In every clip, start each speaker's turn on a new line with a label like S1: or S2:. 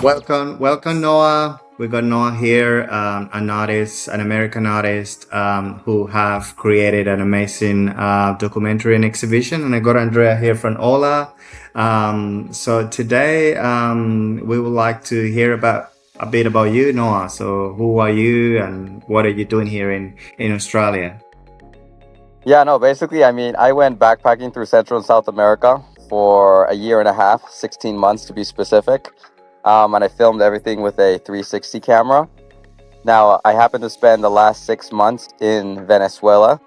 S1: Welcome, Noah. We got Noah here, an artist, an American artist who have created an amazing documentary and exhibition. And I got Andrea here from Ola. So today we would like to hear about a bit about you, Noah. So who are you and what are you doing here in Australia?
S2: Yeah, no, basically, I went backpacking through Central and South America for a year and a half, 16 months to be specific. And I filmed everything with a 360 camera. Now, I happened to spend the last 6 months in Venezuela,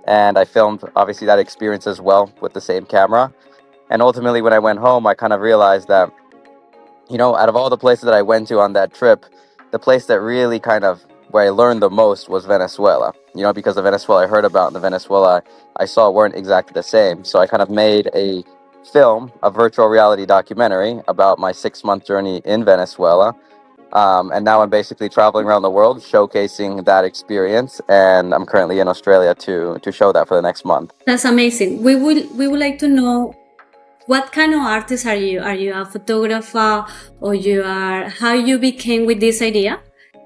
S2: and I filmed obviously that experience as well with the same camera. And ultimately, when I went home, I kind of realized that, out of all the places that I went to on that trip, the place that really kind of where I learned the most was Venezuela. Because the Venezuela I heard about and the Venezuela I saw weren't exactly the same. So I kind of made a film, a virtual reality documentary about my 6 month journey in Venezuela. And now I'm basically traveling around the world showcasing that experience. And I'm currently in Australia to show that for the next month.
S3: That's amazing. We would like to know what kind of artist are you? Are you a photographer or you are how you became with this idea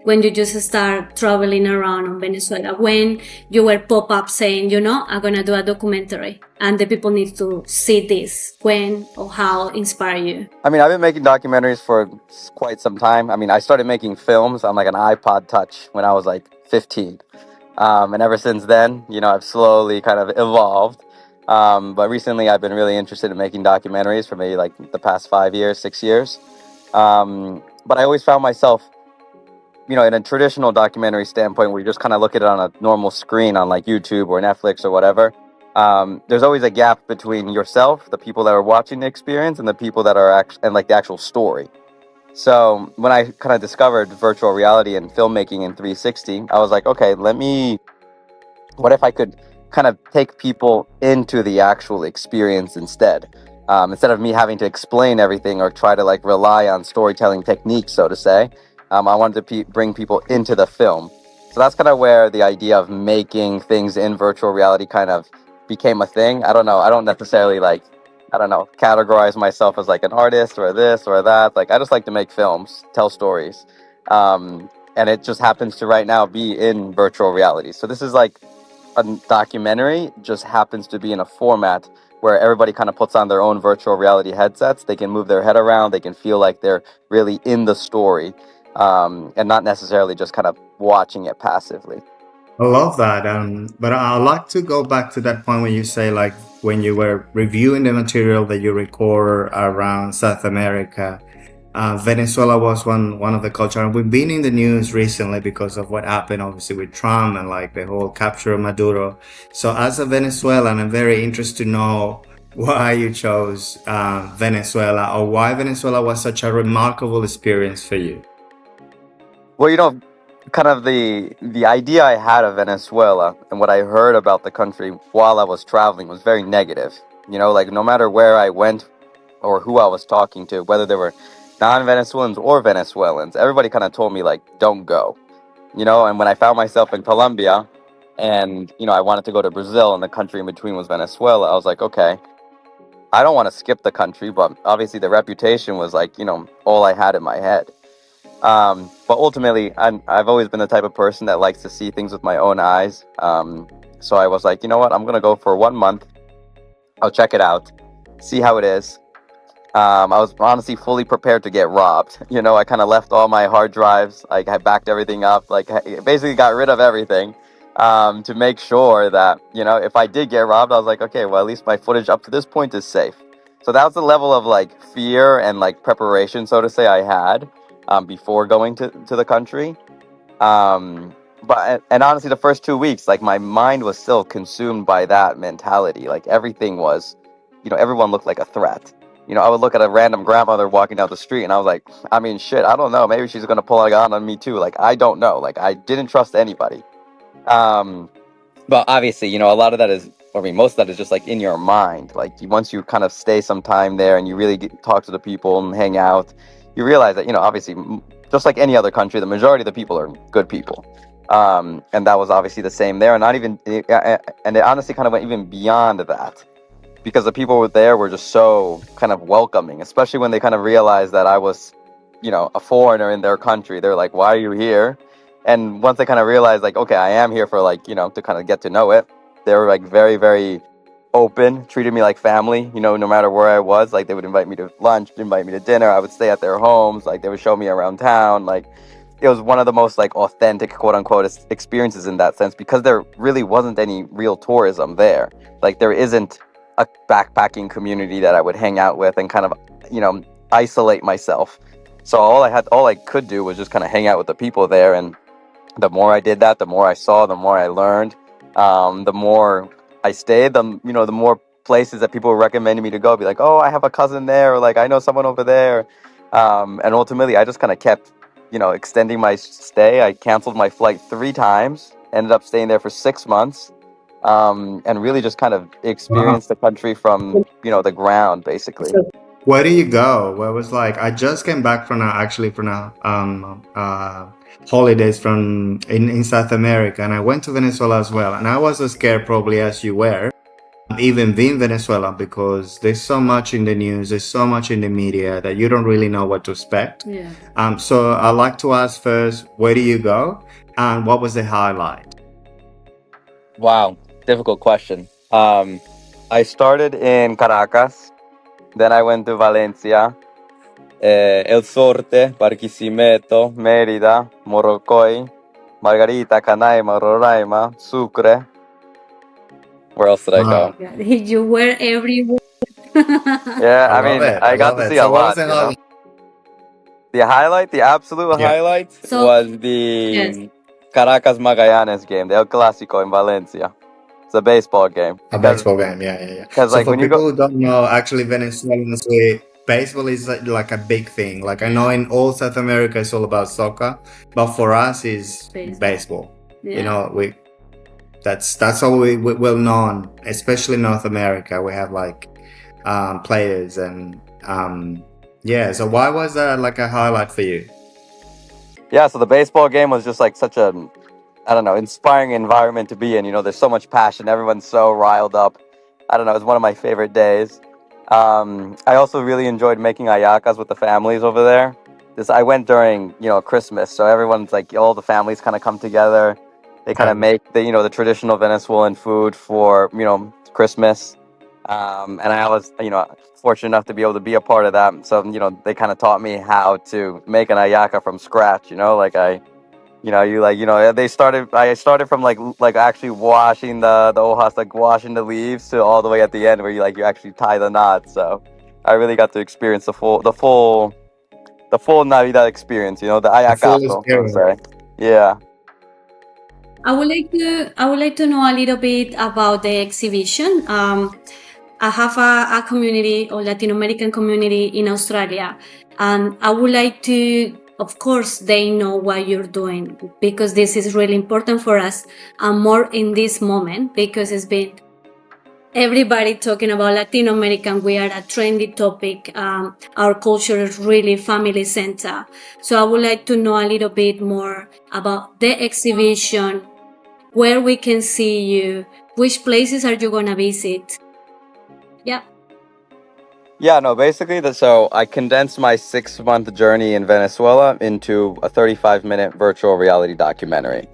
S3: when you just start traveling around in Venezuela? When you were pop up saying, I'm gonna do a documentary and the people need to see this. When or how inspire you?
S2: I've been making documentaries for quite some time. I started making films on like an iPod Touch when I was like 15. And ever since then, I've slowly kind of evolved. But recently, I've been really interested in making documentaries for maybe like the past 5 years, 6 years. But I always found myself, in a traditional documentary standpoint, where you just kind of look at it on a normal screen on like YouTube or Netflix or whatever. There's always a gap between yourself, the people that are watching the experience, and the people that are and like the actual story. So when I kind of discovered virtual reality and filmmaking in 360, I was like, okay, what if I could kind of take people into the actual experience instead of me having to explain everything or try to like rely on storytelling techniques, so to say. I wanted to bring people into the film. So that's kind of where the idea of making things in virtual reality kind of became a thing. I don't know. I don't necessarily categorize myself as like an artist or this or that. Like, I just like to make films, tell stories. And it just happens to right now be in virtual reality. So this is like a documentary, just happens to be in a format where everybody kind of puts on their own virtual reality headsets. They can move their head around. They can feel like they're really in the story, and not necessarily just kind of watching it passively.
S1: I love that. But I'd like to go back to that point when you say, like, when you were reviewing the material that you record around South America, Venezuela was one of the culture. And we've been in the news recently because of what happened, obviously, with Trump and like the whole capture of Maduro. So, as a Venezuelan, I'm very interested to know why you chose Venezuela or why Venezuela was such a remarkable experience for you.
S2: Well, kind of the idea I had of Venezuela and what I heard about the country while I was traveling was very negative. Like no matter where I went or who I was talking to, whether they were non-Venezuelans or Venezuelans, everybody kind of told me like, don't go. And when I found myself in Colombia and, I wanted to go to Brazil and the country in between was Venezuela, I was like, okay, I don't want to skip the country, but obviously the reputation was like, all I had in my head. But ultimately, I've always been the type of person that likes to see things with my own eyes. So I was like, you know what, I'm going to go for 1 month. I'll check it out, see how it is. I was honestly fully prepared to get robbed. I kind of left all my hard drives. Like I backed everything up. Like I basically got rid of everything to make sure that, if I did get robbed, I was like, okay, well, at least my footage up to this point is safe. So that was the level of like fear and like preparation, so to say, I had before going to the country. But honestly, the first 2 weeks, like my mind was still consumed by that mentality. Like everything was, everyone looked like a threat. I would look at a random grandmother walking down the street and I was like, shit, I don't know. Maybe she's going to pull a gun on me too. Like, I don't know. Like, I didn't trust anybody. Um, but obviously, a lot of that is, most of that is just like in your mind. Like once you kind of stay some time there and you really talk to the people and hang out, you realize that, obviously, just like any other country, the majority of the people are good people. And that was obviously the same there. And not even, and it honestly kind of went even beyond that, because the people there were just so kind of welcoming, especially when they kind of realized that I was a foreigner in their country. They're like, why are you here? And once they kind of realized, like, okay, I am here for, like, to kind of get to know it, they were like very, very open, treated me like family, no matter where I was. Like, they would invite me to lunch, invite me to dinner. I would stay at their homes. Like, they would show me around town. Like, it was one of the most, like, authentic, quote unquote, experiences in that sense, because there really wasn't any real tourism there. Like, there isn't a backpacking community that I would hang out with and kind of, isolate myself. So all I could do was just kind of hang out with the people there. And the more I did that, the more I saw, the more I learned, the more I stayed, the more places that people were recommending me to go. Be like, oh, I have a cousin there, or like, I know someone over there. And ultimately, I just kind of kept, extending my stay. I canceled my flight 3 times, ended up staying there for 6 months, and really just kind of
S1: Wow.
S2: experienced the country from, the ground, basically.
S1: Where do you go? Where was like I just came back from a holidays from in South America, and I went to Venezuela as well. And I was as scared probably as you were, even being Venezuela, because there's so much in the news, there's so much in the media that you don't really know what to expect.
S3: Yeah.
S1: So I'd like to ask first, where do you go, and what was the highlight?
S2: Wow, difficult question. I started in Caracas, then I went to Valencia, El Sorte, Barquisimeto, Mérida, Morrocoy, Margarita, Canaima, Roraima, Sucre. Where else did I go?
S1: Wow,
S3: God, you were everywhere.
S2: Yeah,
S1: I
S2: I
S1: love
S2: mean,
S1: it. I
S2: I got
S1: love
S2: to
S1: it.
S2: see a
S1: So what was
S2: lot,
S1: the highlight?
S2: The absolute
S1: Yeah,
S2: highlight
S3: So,
S2: was
S3: yes.
S2: the Caracas Magallanes game, the El Clásico in Valencia. It's a baseball game.
S1: a baseball game. Yeah, yeah, yeah.
S2: Because
S1: So
S2: like
S1: for
S2: when you go,
S1: people who don't know, actually Venezuelans, baseball is like a big thing. Like I know in all South America, it's all about soccer, but for us, is
S3: Baseball.
S1: baseball. You
S3: Yeah.
S1: know, that's all we well known, especially North America. We have like players and yeah. So why was that like a highlight for you?
S2: yeah, so the baseball game was just like such a, I don't know, inspiring environment to be in. There's so much passion. Everyone's so riled up. I don't know. It's one of my favorite days. I also really enjoyed making ayacas with the families over there. I went during, Christmas, so everyone's like, all the families kind of come together. They kind of
S1: Yeah.
S2: make the traditional Venezuelan food for, Christmas. And I was, fortunate enough to be able to be a part of that. So, they kind of taught me how to make an ayaca from scratch. Like I started from like actually washing the hojas, like washing the leaves, to all the way at the end where you actually tie the knot. So I really got to experience the full Navidad experience, the
S1: The full
S2: ayacazo, I'll
S1: experience.
S2: say. Yeah.
S3: I would like to know a little bit about the exhibition. I have a community or Latin American community in Australia, and I would like to, of course, they know what you're doing because this is really important for us, and more in this moment because it's been everybody talking about Latin American. We are a trendy topic. Our culture is really family center. So I would like to know a little bit more about the exhibition, where we can see you, which places are you gonna visit? Yeah.
S2: Yeah, no, basically, so I condensed my 6-month journey in Venezuela into a 35-minute virtual reality documentary.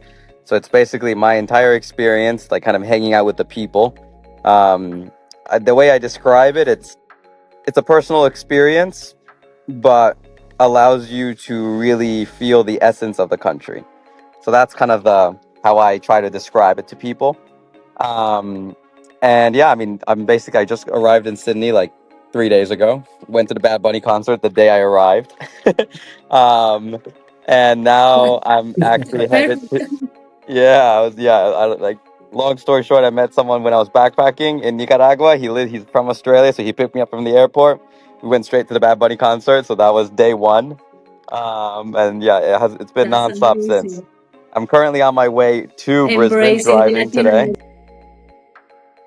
S2: So it's basically my entire experience, like kind of hanging out with the people. The way I describe it, it's a personal experience, but allows you to really feel the essence of the country. So that's kind of how I try to describe it to people. Um, and yeah, I mean, I just arrived in Sydney like 3 days ago. Went to the Bad Bunny concert the day I arrived. um, and now I'm actually headed
S3: Perfect.
S2: to, yeah, like, long story short, I met someone when I was backpacking in Nicaragua. He's from Australia, so he picked me up from the airport. We went straight to the Bad Bunny concert, so that was day one. And yeah, it's been
S3: That's
S2: nonstop since.
S3: amazing.
S2: I'm currently on my way to Brisbane,
S3: Embracing
S2: driving
S3: Latin
S2: today.
S3: America.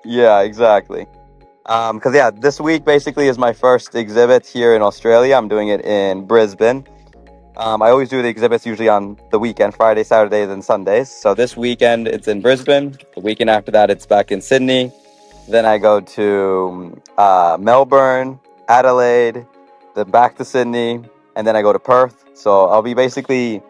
S2: Yeah, exactly. Because yeah, this week basically is my first exhibit here in Australia. I'm doing it in Brisbane. I always do the exhibits usually on the weekend, Friday, Saturdays, and Sundays. So this weekend it's in Brisbane. The weekend after that it's back in Sydney. Then I go to Melbourne, Adelaide, then back to Sydney. and then I go to Perth. So I'll be basically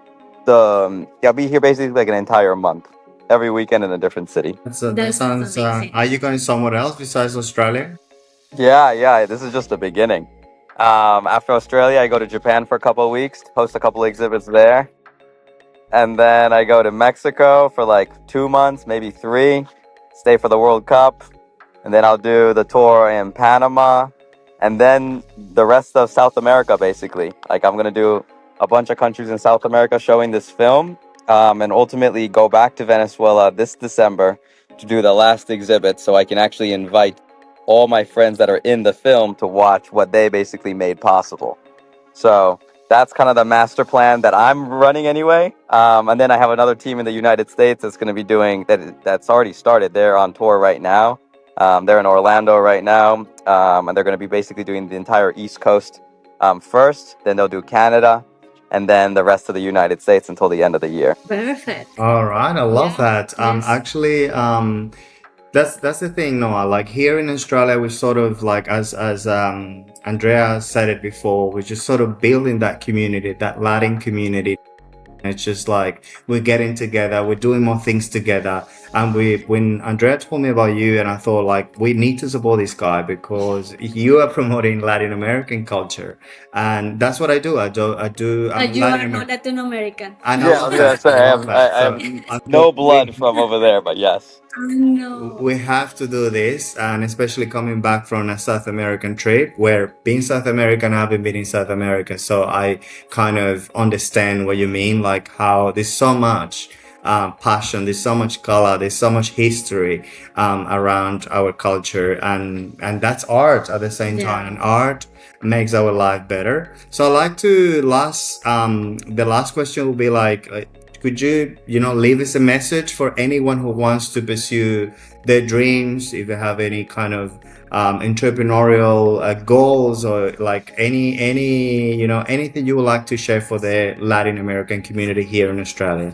S2: I'll be here basically like an entire month, every weekend in a different city.
S1: That sounds. Are you going somewhere else besides Australia?
S2: Yeah, this is just the beginning. After Australia, I go to Japan for a couple of weeks, host a couple of exhibits there. And then I go to Mexico for like 2 months, maybe 3, stay for the World Cup. And then I'll do the tour in Panama. And then the rest of South America, basically. Like, I'm going to do a bunch of countries in South America showing this film, and ultimately go back to Venezuela this December to do the last exhibit so I can actually invite all my friends that are in the film to watch what they basically made possible. So that's kind of the master plan that I'm running anyway. And then I have another team in the United States that's going to be doing that. That's already started. They're on tour right now. They're in Orlando right now, and they're going to be basically doing the entire East Coast first. Then they'll do Canada, and then the rest of the United States until the end of the year.
S3: Perfect.
S1: All right, I love that.
S3: Yes.
S1: Actually, that's the thing, Noah. Like here in Australia, we sort of like as Andrea said it before, we're just sort of building that community, that Latin community. It's just like we're getting together, we're doing more things together. And when Andrea told me about you, and I thought like we need to support this guy because you are promoting Latin American culture, and that's what I do. I'm
S3: You
S1: Latin
S3: are not
S1: American.
S3: Latin American.
S1: I
S2: Yeah, I
S1: know
S2: was gonna
S1: that.
S2: say
S1: I love that.
S2: I
S1: So
S2: have
S1: I
S2: no
S1: thought
S2: blood from over there, but yes.
S3: No.
S1: we have to do this, and especially coming back from a South American trip, where being South American, I haven't been in South America, so I kind of understand what you mean, like how there's so much passion, there's so much color, there's so much history around our culture, and that's art at the same time, and art makes our life better. So I like to the last question will be like could you leave us a message for anyone who wants to pursue their dreams, if you have any kind of entrepreneurial goals, or like anything you would like to share for the Latin American community here in Australia?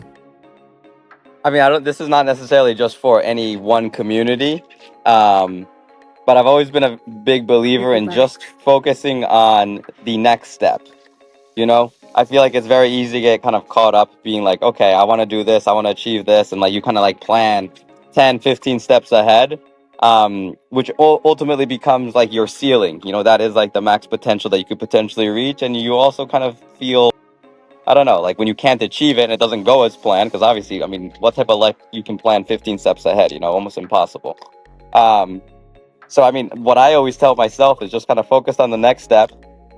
S2: I mean, this is not necessarily just for any one community, but I've always been a big believer in just focusing on the next step. I feel like it's very easy to get kind of caught up being like, okay, I want to do this, I want to achieve this, and like you kind of like plan 10, 15 steps ahead, which ultimately becomes like your ceiling. That is like the max potential that you could potentially reach, and you also kind of feel, I don't know, like when you can't achieve it and it doesn't go as planned, because obviously, I mean, what type of life you can plan 15 steps ahead, almost impossible. So, I mean, what I always tell myself is just kind of focus on the next step,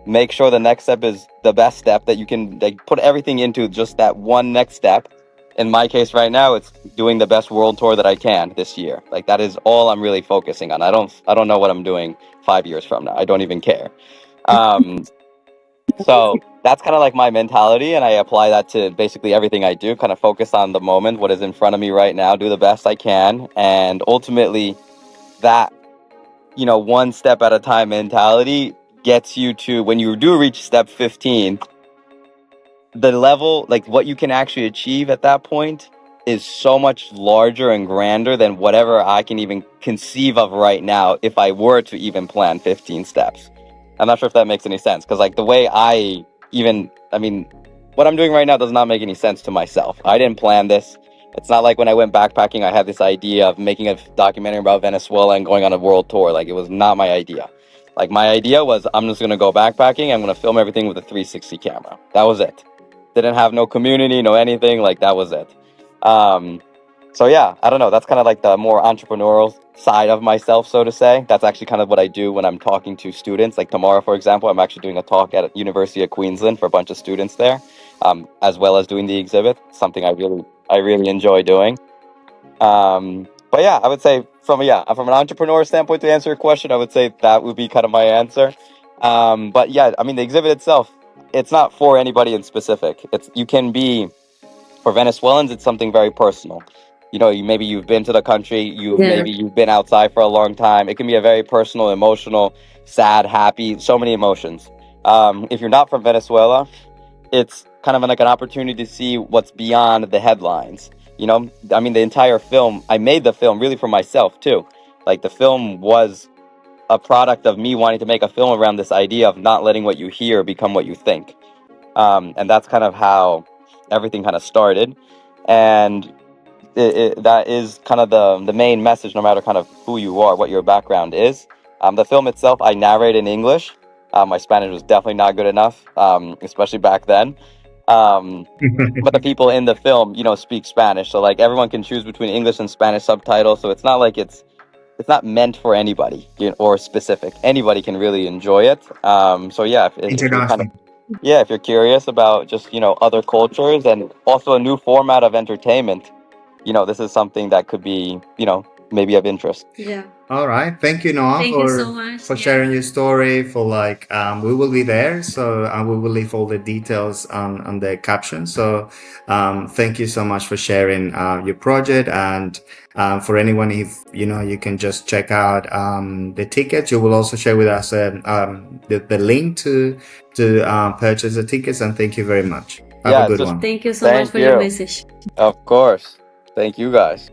S2: make sure the next step is the best step, that you can like put everything into just that one next step. In my case right now, it's doing the best world tour that I can this year. Like that is all I'm really focusing on. I don't know what I'm doing 5 years from now. I don't even care. So that's kind of like my mentality, and I apply that to basically everything I do. Kind of focus on the moment, what is in front of me right now, do the best I can, and ultimately that one step at a time mentality gets you to, when you do reach step 15, the level, like what you can actually achieve at that point is so much larger and grander than whatever I can even conceive of right now if I were to even plan 15 steps. I'm not sure if that makes any sense, because like the way I mean, what I'm doing right now does not make any sense to myself. I didn't plan this. It's not like when I went backpacking, I had this idea of making a documentary about Venezuela and going on a world tour. Like, it was not my idea. Like, my idea was, I'm just going to go backpacking. I'm going to film everything with a 360 camera. That was it. Didn't have no community, no anything. Like, that was it. So yeah, I don't know. That's kind of like the more entrepreneurial side of myself, so to say. That's actually kind of what I do when I'm talking to students. Like tomorrow, for example, I'm actually doing a talk at University of Queensland for a bunch of students there, as well as doing the exhibit. Something I really enjoy doing. But yeah, I would say from an entrepreneur standpoint, to answer your question, I would say that would be kind of my answer. But yeah, I mean, the exhibit itself, it's not for anybody in specific. For Venezuelans, it's something very personal. Maybe you've been to the country, maybe you've been outside for a long time. It can be a very personal, emotional, sad, happy, so many emotions. If you're not from Venezuela, it's kind of like an opportunity to see what's beyond the headlines. I mean, the entire film, I made the film really for myself too. Like, the film was a product of me wanting to make a film around this idea of not letting what you hear become what you think. And that's kind of how everything kind of started. And that is kind of the main message, no matter kind of who you are, what your background is. The film itself, I narrate in English. My Spanish was definitely not good enough, especially back then. Um, but the people in the film, speak Spanish, so like everyone can choose between English and Spanish subtitles. So it's not like it's not meant for anybody, or specific. Anybody can really enjoy it. So yeah, if you're kind of,
S1: International.
S2: yeah, if you're curious about just other cultures and also a new format of entertainment, this is something that could be maybe of interest.
S3: Yeah.
S1: All right. Thank you, Noah,
S3: Thank you so much.
S1: for
S3: Yeah.
S1: sharing your story. For like, we will be there, so we will leave all the details on the caption. So, thank you so much for sharing your project, and for anyone, if you can just check out the tickets. You will also share with us the link to purchase the tickets. And thank you very much. Have a
S2: Yeah, it's
S1: good
S2: just
S1: one.
S3: Thank you so much
S2: thank
S3: for your
S2: you.
S3: message.
S2: Of course. Thank you guys.